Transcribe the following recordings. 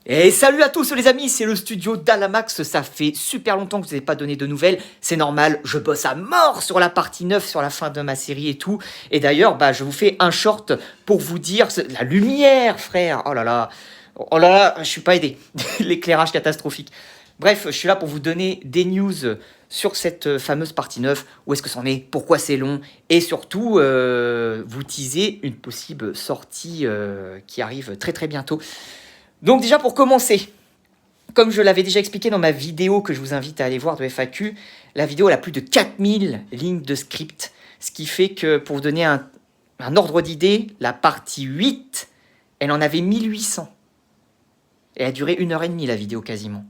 Et salut à tous les amis, c'est le studio d'Alamax, ça fait super longtemps que je vous ai pas donné de nouvelles, c'est normal, je bosse à mort sur la partie 9, sur la fin de ma série et tout, et d'ailleurs, je vous fais un short pour vous dire, la lumière frère, oh là là, je suis pas aidé, l'éclairage catastrophique. Bref, je suis là pour vous donner des news sur cette fameuse partie 9, où est-ce que c'en est, pourquoi c'est long, et surtout vous teaser une possible sortie qui arrive très très bientôt. Donc déjà pour commencer, comme je l'avais déjà expliqué dans ma vidéo que je vous invite à aller voir de FAQ, la vidéo elle a plus de 4000 lignes de script, ce qui fait que pour vous donner un ordre d'idée, la partie 8, elle en avait 1800. Elle a duré 1h30 la vidéo quasiment.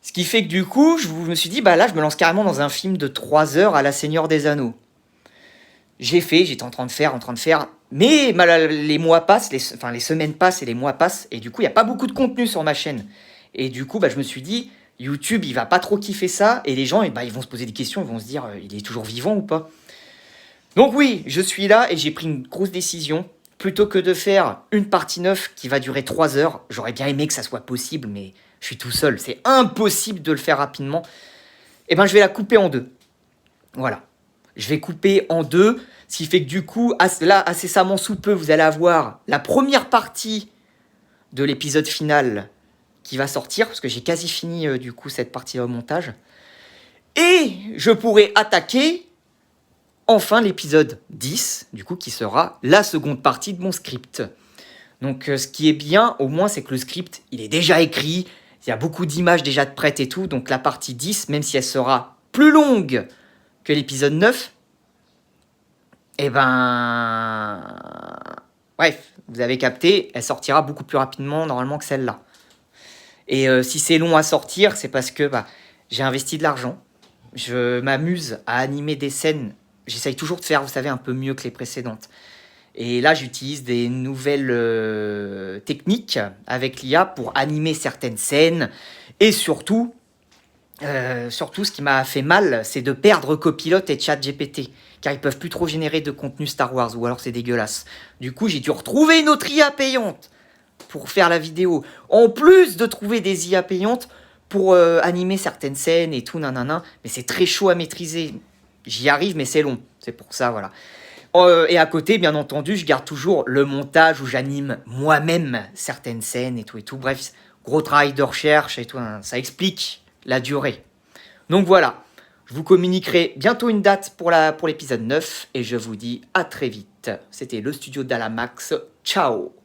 Ce qui fait que du coup, je me suis dit, là je me lance carrément dans un film de 3 heures à la Seigneur des Anneaux. J'étais en train de faire, mais les mois passent, les semaines passent et les mois passent, et du coup, il n'y a pas beaucoup de contenu sur ma chaîne. Et du coup, je me suis dit, YouTube, il va pas trop kiffer ça, et les gens, ils vont se poser des questions, ils vont se dire, il est toujours vivant ou pas? Donc oui, je suis là, et j'ai pris une grosse décision. Plutôt que de faire une partie 9 qui va durer 3 heures, j'aurais bien aimé que ça soit possible, mais je suis tout seul, c'est impossible de le faire rapidement. Et je vais la couper en deux. Voilà. Je vais couper en deux, ce qui fait que du coup, là, incessamment sous peu, vous allez avoir la première partie de l'épisode final qui va sortir, parce que j'ai quasi fini du coup cette partie au montage. Et je pourrai attaquer enfin l'épisode 10, du coup, qui sera la seconde partie de mon script. Donc ce qui est bien, au moins, c'est que le script, il est déjà écrit, il y a beaucoup d'images déjà de prêtes et tout, donc la partie 10, même si elle sera plus longue que l'épisode 9, bref, vous avez capté, elle sortira beaucoup plus rapidement normalement que celle-là. Et si c'est long à sortir, c'est parce que j'ai investi de l'argent. Je m'amuse à animer des scènes. J'essaye toujours de faire, vous savez, un peu mieux que les précédentes. Et là, j'utilise des nouvelles techniques avec l'IA pour animer certaines scènes. Et surtout, ce qui m'a fait mal, c'est de perdre Copilot et ChatGPT, car ils peuvent plus trop générer de contenu Star Wars, ou alors c'est dégueulasse. Du coup, j'ai dû retrouver une autre IA payante pour faire la vidéo, en plus de trouver des IA payantes pour animer certaines scènes et tout, nanana, mais c'est très chaud à maîtriser. J'y arrive, mais c'est long, c'est pour ça, voilà. Et à côté, bien entendu, je garde toujours le montage où j'anime moi-même certaines scènes et tout, bref, gros travail de recherche et tout, ça explique la durée. Donc voilà, je vous communiquerai bientôt une date pour l'épisode 9 et je vous dis à très vite. C'était le studio d'Alamax. Ciao!